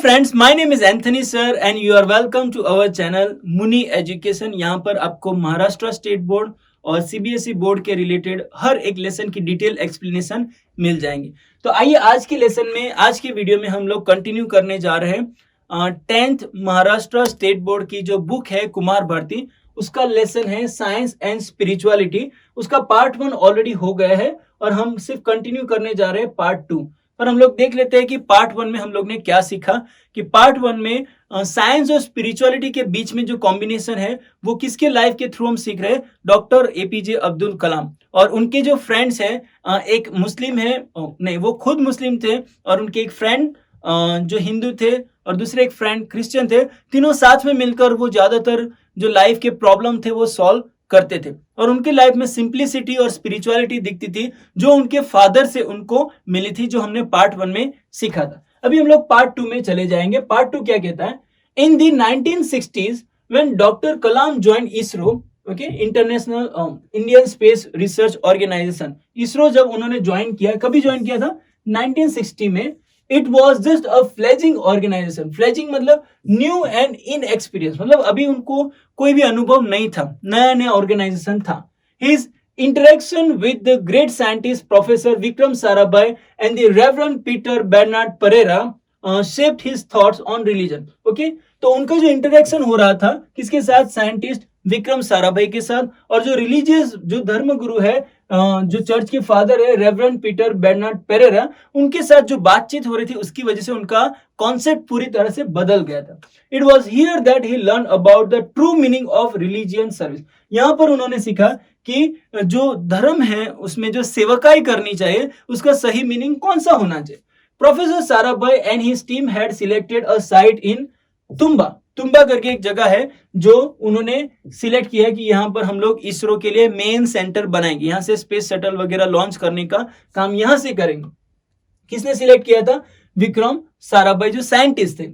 Friends, my name is Anthony sir and you are welcome to our channel Muni education. यहाँ पर आपको Maharashtra state board और CBSE board के related हर एक लेसन की डिटेल एक्सप्लेनेशन मिल जाएंगी। तो आइए आज के लेसन में, आज के वीडियो में हम लोग कंटिन्यू करने जा रहे हैं 10th महाराष्ट्र स्टेट बोर्ड की जो बुक है कुमार भारती, उसका लेसन है साइंस एंड स्पिरिचुअलिटी। उसका पार्ट 1 ऑलरेडी हो गया है और हम सिर्फ कंटिन्यू करने जा रहे हैं पार्ट 2। पर हम लोग देख लेते हैं कि पार्ट 1 में हम लोग ने क्या सीखा। कि पार्ट 1 में साइंस और स्पिरिचुअलिटी के बीच में जो कॉम्बिनेशन है वो किसके लाइफ के थ्रू हम सीख रहे हैं, डॉक्टर एपीजे अब्दुल कलाम। और उनके जो फ्रेंड्स हैं, एक मुस्लिम है, नहीं वो खुद मुस्लिम थे, और उनके एक फ्रेंड जो हिंदू थे और दूसरे एक फ्रेंड क्रिश्चियन थे। तीनों साथ में मिलकर वो ज्यादातर जो लाइफ के प्रॉब्लम थे वो सॉल्व करते थे, और उनके लाइफ में सिंप्लिसिटी और स्पिरिचुअलिटी दिखती थी जो उनके फादर से उनको मिली थी, जो हमने पार्ट 1 में सीखा था। अभी हम लोग पार्ट 2 में चले जाएंगे। पार्ट 2 क्या कहता है? In the 1960s when doctor Kalam join ISRO, okay, international Indian space research organisation, ISRO जब उन्होंने ज्वाइन किया, कभी ज्वाइन किया था? 1960 में। It was just a fledging organisation. Fledging मतलब न्यू एंड इनएक्सपीरियंस, मतलब अभी उनको कोई भी अनुभव नहीं था, नया नया ऑर्गेनाइजेशन था। His interaction with the great scientist Professor Vikram Sarabhai and the Reverend Peter Bernard Pereira shaped his thoughts on religion. Okay, तो उनका जो इंटरेक्शन हो रहा था किसके साथ? साइंटिस्ट विक्रम साराभाई के साथ, और जो रिलीजियस जो धर्म गुरु है, जो चर्च के फादर है, रेवरेंड पीटर बेर्नार्ड पेरेरा, उनके साथ जो बातचीत हो रही थी उसकी वजह से उनका कॉन्सेप्ट पूरी तरह से बदल गया था। It was here that he learn about the true meaning of religion service. यहाँ पर उन्होंने सीखा कि जो धर्म है उसमें जो सेवकाई करनी चाहिए उसका सही मीनिंग कौन सा होना चाहिए। Professor Sarabhai and his team had selected a site in Thumba. Thumba करके एक जगह है जो उन्होंने सिलेक्ट किया कि यहाँ पर हम लोग इसरो के लिए मेन सेंटर बनाएंगे, यहाँ से स्पेस शटल वगैरह लॉन्च करने का काम यहाँ से करेंगे। किसने सिलेक्ट किया था? विक्रम साराभाई जो साइंटिस्ट थे।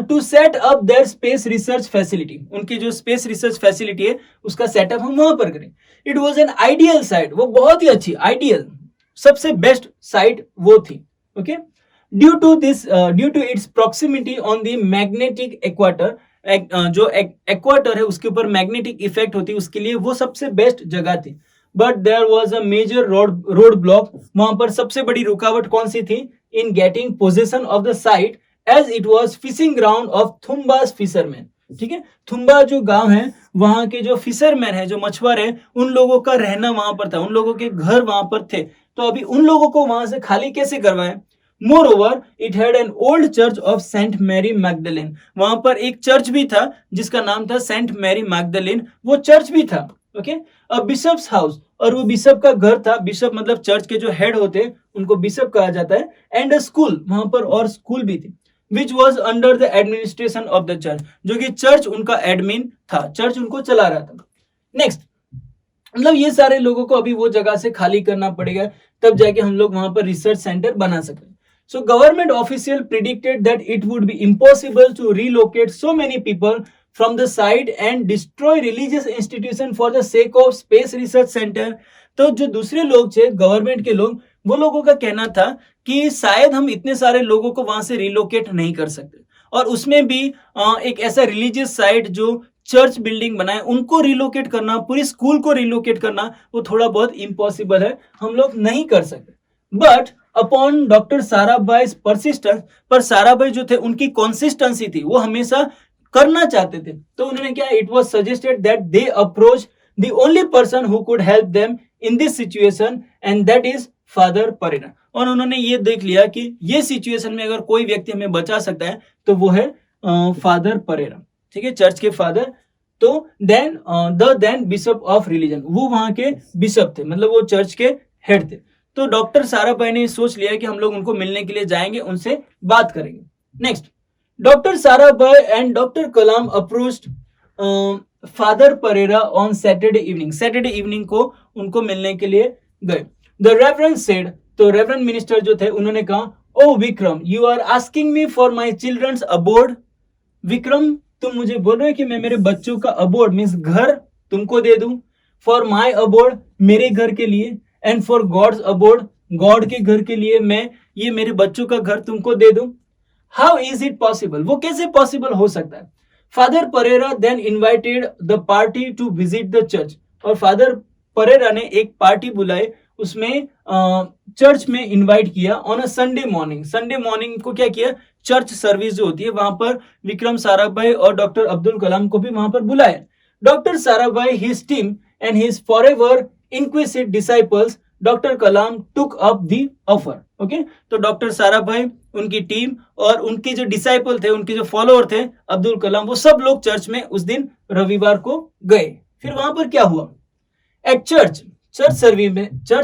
To set up their space research facility, उनकी जो स्पेस रिसर्च फैसिलिटी है उसका सेटअप हम वहां पर करें। It was an ideal site, वो बहुत ही अच्छी, आइडियल, सबसे बेस्ट साइट वो थी। Okay, due to its proximity on the magnetic equator, जो इक्वेटर है उसके ऊपर मैग्नेटिक इफेक्ट होती है, उसके लिए वो सबसे बेस्ट जगह थी। But there was a major road block, वहां पर सबसे बड़ी रुकावट कौन सी थी? In getting possession of the site as it was fishing ground of Thumba's fishermen. ठीक है, थुम्बा जो गांव है वहां के जो फिशरमैन है, जो मछुआरे है, उन लोगों का रहना वहां पर था, उन लोगों के घर वहां पर थे। तो अभी उन लोगों को वहां से खाली कैसे करवाएं? Moreover it had an old church of Saint Mary Magdalene, वहां पर एक चर्च भी था जिसका नाम था सेंट मैरी मैगदलेन, वो चर्च भी था। ओके, अ बिशप्स हाउस, और वो बिशप का घर था। बिशप मतलब चर्च के जो हेड होते हैं उनको बिशप कहा जाता है। एंड अ स्कूल, वहां पर और स्कूल भी थी, which was under the administration of the church, जो कि चर्च उनका एडमिन था, चर्च उनको चला रहा था। नेक्स्ट, मतलब ये सारे लोगों को अभी वो जगह से खाली करना पड़ेगा, तब जाके हम लोग वहां पर रिसर्च सेंटर बना सकते हैं। So government official predicted that it would be impossible to relocate so many people from the site and destroy religious institution for the sake of space research center. तो जो दूसरे लोग थे, गवर्नमेंट के लोग, वो लोगों का कहना था कि शायद हम इतने सारे लोगों को वहां से रिलोकेट नहीं कर सकते, और उसमें भी एक ऐसा रिलीजियस साइट जो चर्च बिल्डिंग बनाए उनको रिलोकेट करना, पूरी स्कूल को रिलोकेट करना, वो थोड़ा बहुत इम्पॉसिबल है, हम लोग नहीं कर सकते। But upon doctor Sarabhai persistence, पर साराभाई जो थे उनकी कंसिस्टेंसी थी, वो हमेशा करना चाहते थे। तो उन्होंने क्या, it was suggested that they approach the only person who could help them in this situation and that is father Pereira. और उन्होंने ये देख लिया कि ये सिचुएशन में अगर कोई व्यक्ति हमें बचा सकता है तो वो है फादर परेरा, ठीक है, चर्च के फादर। तो देन बिशप ऑफ रिलीजन, वो वहां के बिशप थे, मतलब वो चर्च के हेड थे। तो डॉक्टर साराभाई ने सोच लिया कि हम लोग उनको मिलने के लिए जाएंगे, उनसे बात करेंगे। Next, doctor Sarabhai and doctor Kalam approached father Pereira on Saturday evening. Saturday evening को उनको मिलने के लिए गए। द रेवरेंड सेड, तो रेवरेंड मिनिस्टर जो थे उन्होंने कहा, oh Vikram, you are asking me for my children's abode. Vikram, तुम मुझे बोल रहे हो कि मैं मेरे बच्चों का अबोर्ड मीन्स घर तुमको दे दूं, फॉर माई अबोर्ड, मेरे घर के लिए, and for God's abode, God के घर के लिए मैं ये मेरे बच्चों का घर तुमको दे दूं। हाउ इज इट पॉसिबल, वो कैसे पॉसिबल हो सकता है? Father Pereira then invited the party to visit the church, और फादर परेरा ने एक पार्टी बुलाई, उसमें चर्च में इनवाइट किया on a Sunday morning. Sunday morning को क्या किया, चर्च सर्विस जो होती है वहां पर विक्रम साराभाई और डॉक्टर अब्दुल कलाम को भी वहां पर बुलाया। Doctor Sarabhai, his team and his forever inquisitive disciples, doctor Kalam took up the offer. Okay, तो डॉक्टर साराभाई, उनकी टीम और उनके जो डिसाइपल थे, उनके जो फॉलोअर थे अब्दुल कलाम, वो सब लोग चर्च में उस दिन रविवार को गए। फिर वहां पर क्या हुआ, एट चर्च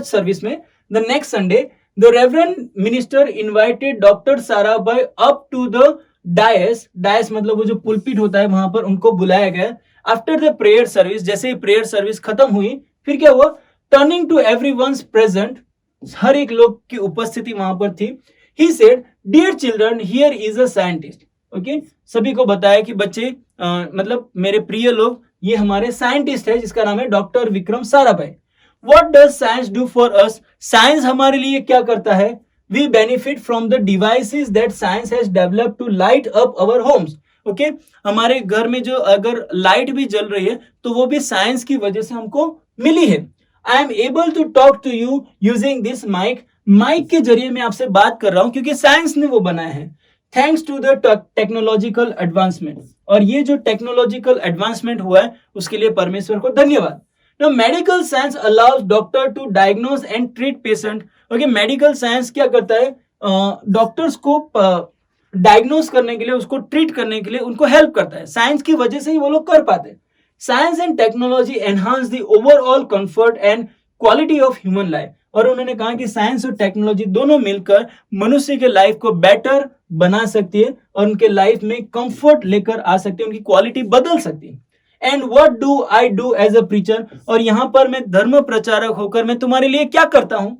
सर्विस में the next Sunday the reverend minister invited doctor Sarabhai up to the dais मतलब वो जो पुलपिट होता है वहां पर उनको बुलाया गया। आफ्टर द प्रेयर सर्विस, जैसे ही प्रेयर सर्विस खत्म हुई, फिर क्या हुआ, टर्निंग टू एवरीवन्स प्रेजेंट, हर एक लोग की उपस्थिति वहां पर थी। He said, dear children, here is a scientist. Okay, सभी को बताया कि बच्चे मतलब मेरे प्रिय लोग, ये हमारे साइंटिस्ट है जिसका नाम है doctor Vikram Sarabhai. What does science do for us, science हमारे लिए क्या करता है? We benefit from the devices that science has developed to light up our homes. Okay, हमारे घर में जो अगर लाइट भी जल रही है तो वो भी साइंस की वजह से हमको मिली है। I am able to talk to you using this mic, mic के जरिए मैं आपसे बात कर रहा हूं क्योंकि साइंस ने वो बनाया है। Thanks to the technological advancement, और ये जो टेक्नोलॉजिकल एडवांसमेंट हुआ है उसके लिए परमेश्वर को धन्यवाद। Now, medical science allows doctor to diagnose and treat patient. Okay, medical science क्या करता है, डॉक्टर्स को डायग्नोस करने के लिए, उसको ट्रीट करने के लिए उनको हेल्प करता है। साइंस की वजह से ही वो लोग कर पाते हैं। Science and technology enhance the overall comfort and quality of human life, और उन्होंने कहा कि साइंस और टेक्नोलॉजी दोनों मिलकर मनुष्य के लाइफ को बेटर बना सकती है और उनके लाइफ में कंफर्ट लेकर आ सकती है, उनकी क्वालिटी बदल सकती है। And what do I do as a preacher, और यहां पर मैं धर्म प्रचारक होकर मैं तुम्हारे लिए क्या करता हूं,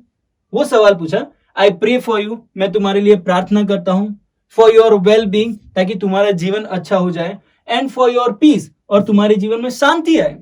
वो सवाल पूछा। आई प्रे फॉर यू, मैं तुम्हारे लिए प्रार्थना करता हूं। फॉर योर वेल बीइंग, ताकि तुम्हारा जीवन अच्छा हो जाए। एंड फॉर योर पीस, और तुम्हारे जीवन में शांति आए।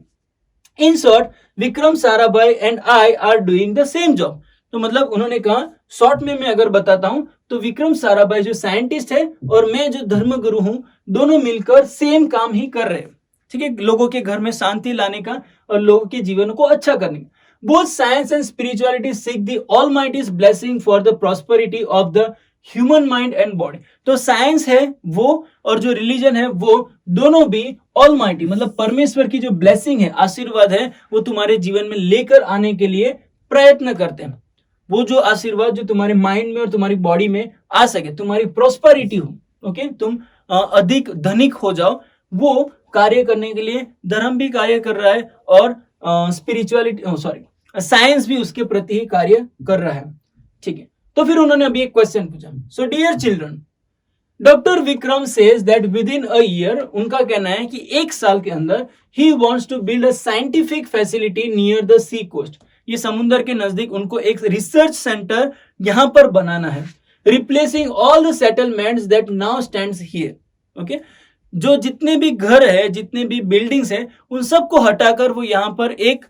In short, Vikram Sarabhai and I R doing the same job. तो मतलब उन्होंने कहा, शॉर्ट में मैं अगर बताता हूं तो विक्रम साराभाई जो साइंटिस्ट है और मैं जो धर्मगुरु हूं, दोनों मिलकर सेम काम ही कर रहे हैं। ठीक है, लोगों के घर में शांति लाने का और लोगों के जीवन को अच्छा करने का। Both science and spirituality seek the almighty's blessing for the prosperity of the human mind and body. तो साइंस है वो और जो रिलीजन है वो दोनों भी ऑलमाइटी मतलब परमेश्वर की जो ब्लेसिंग है, आशीर्वाद है, वो तुम्हारे जीवन में लेकर आने के लिए प्रयत्न करते हैं। वो जो आशीर्वाद जो तुम्हारे माइंड में और तुम्हारी बॉडी में आ सके, तुम्हारी प्रॉस्पेरिटी हो, ओके, तुम अधिक धनिक हो जाओ, वो कार्य करने के लिए धर्म भी कार्य कर रहा है और स्पिरिचुअलिटी साइंस भी उसके प्रति ही कार्य कर रहा है। ठीक है, तो फिर उन्होंने अभी एक क्वेश्चन पूछा। So dear children, doctor Vikram says that within a year, उनका कहना है कि एक साल के अंदर ही wants to build a scientific facility near the sea coast. ये समुद्र के नजदीक उनको एक रिसर्च सेंटर यहां पर बनाना है, replacing all the settlements that now stands here. Okay, जो जितने भी घर है, जितने भी बिल्डिंग्स हैं, उन सबको हटाकर वो यहाँ पर एक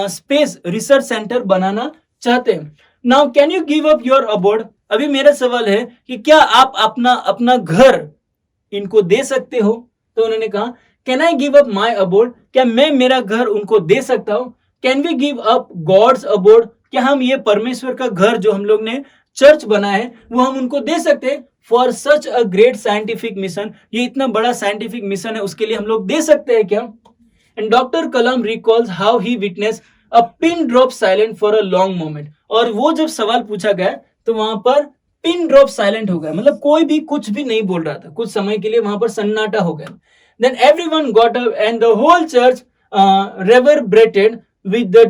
स्पेस रिसर्च सेंटर बनाना चाहते हैं। Now can you give up your abode, अभी मेरा सवाल है कि क्या आप अपना घर इनको दे सकते हो? तो उन्होंने कहा, can I give up my abode, क्या मैं मेरा घर उनको दे सकता हूं? Can we give up God's abode, क्या हम ये परमेश्वर का घर जो हम लोग ने चर्च बनाया है वो हम उनको दे सकते हैं? For such a great scientific mission, ये इतना बड़ा साइंटिफिक मिशन है, उसके लिए हम लोग दे सकते हैं क्या? And doctor Kalam recalls how he witness a pin drop silent for a long moment, और वो जब सवाल पूछा गया तो वहां पर पिन ड्रॉप साइलेंट हो गया, मतलब कोई भी कुछ भी नहीं बोल रहा था, कुछ समय के लिए वहां पर सन्नाटा हो गया। Then everyone got up and the whole church reverberated with the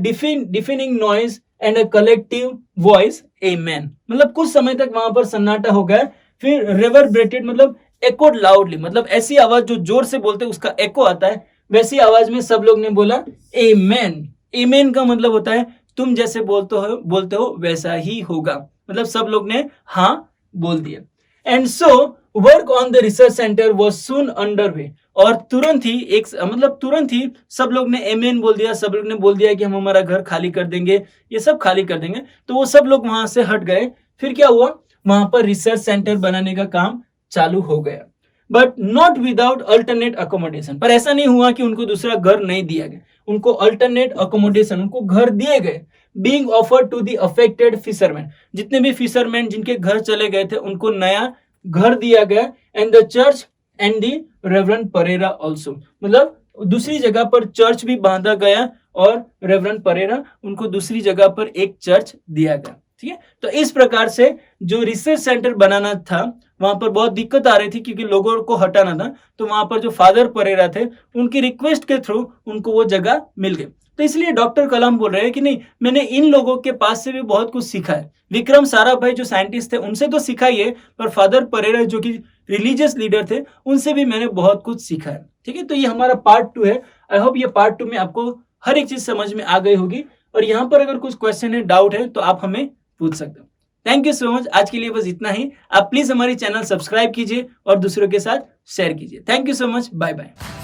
deafening noise and a collective voice, amen। मतलब कुछ समय तक वहां पर सन्नाटा हो गया, फिर reverberated मतलब echoed loudly, मतलब ऐसी आवाज जो जोर से बोलते उसका एको आता है, वैसी आवाज में सब लोग ने बोला amen। amen का मतलब होता है तुम जैसे बोलते हो वैसा ही होगा, मतलब सब लोग ने हाँ बोल दिया। And so work on the research centre was soon underway, और तुरंत ही सब लोग ने एमेन बोल दिया, सब लोग ने बोल दिया कि हम हमारा घर खाली कर देंगे, ये सब खाली कर देंगे, तो वो सब लोग वहां से हट गए। फिर क्या हुआ, वहां पर रिसर्च सेंटर बनाने का काम चालू हो गया, but not without alternate accommodation. पर ऐसा नहीं हुआ कि उनको दूसरा घर नहीं दिया गया, उनको अल्टरनेट अकोमोडेशन, उनको घर दिए गए, being offered to the affected fisherman. जितने भी फिशरमैन जिनके घर चले गए थे उनको नया घर दिया गया, and the church and the reverend Pereira also, मतलब दूसरी जगह पर चर्च भी बांधा गया और रेवरेंड परेरा उनको दूसरी जगह पर एक चर्च दिया गया। ठीक है, तो इस प्रकार से जो रिसर्च सेंटर बनाना था वहां पर बहुत दिक्कत आ रही थी क्योंकि लोगों को हटाना था, तो वहां पर जो फादर परेरा थे उनकी रिक्वेस्ट के थ्रू उनको वो जगह मिल गई। तो इसलिए डॉक्टर कलाम बोल रहे हैं कि नहीं, मैंने इन लोगों के पास से भी बहुत कुछ सीखा है। विक्रम साराभाई जो साइंटिस्ट थे उनसे तो सीखा ही है, पर फादर परेरा जो कि रिलीजियस लीडर थे उनसे भी मैंने बहुत कुछ सीखा है। ठीक है, तो ये हमारा पार्ट 2 है। आई होप ये पार्ट 2 में आपको हर एक चीज समझ में आ गई होगी, और यहाँ पर अगर कुछ क्वेश्चन है, डाउट है, तो आप हमें पूछ सकते हो। Thank you so much. आज के लिए बस इतना ही। आप प्लीज हमारी चैनल सब्सक्राइब कीजिए और दूसरों के साथ शेयर कीजिए। Thank you so much. Bye bye.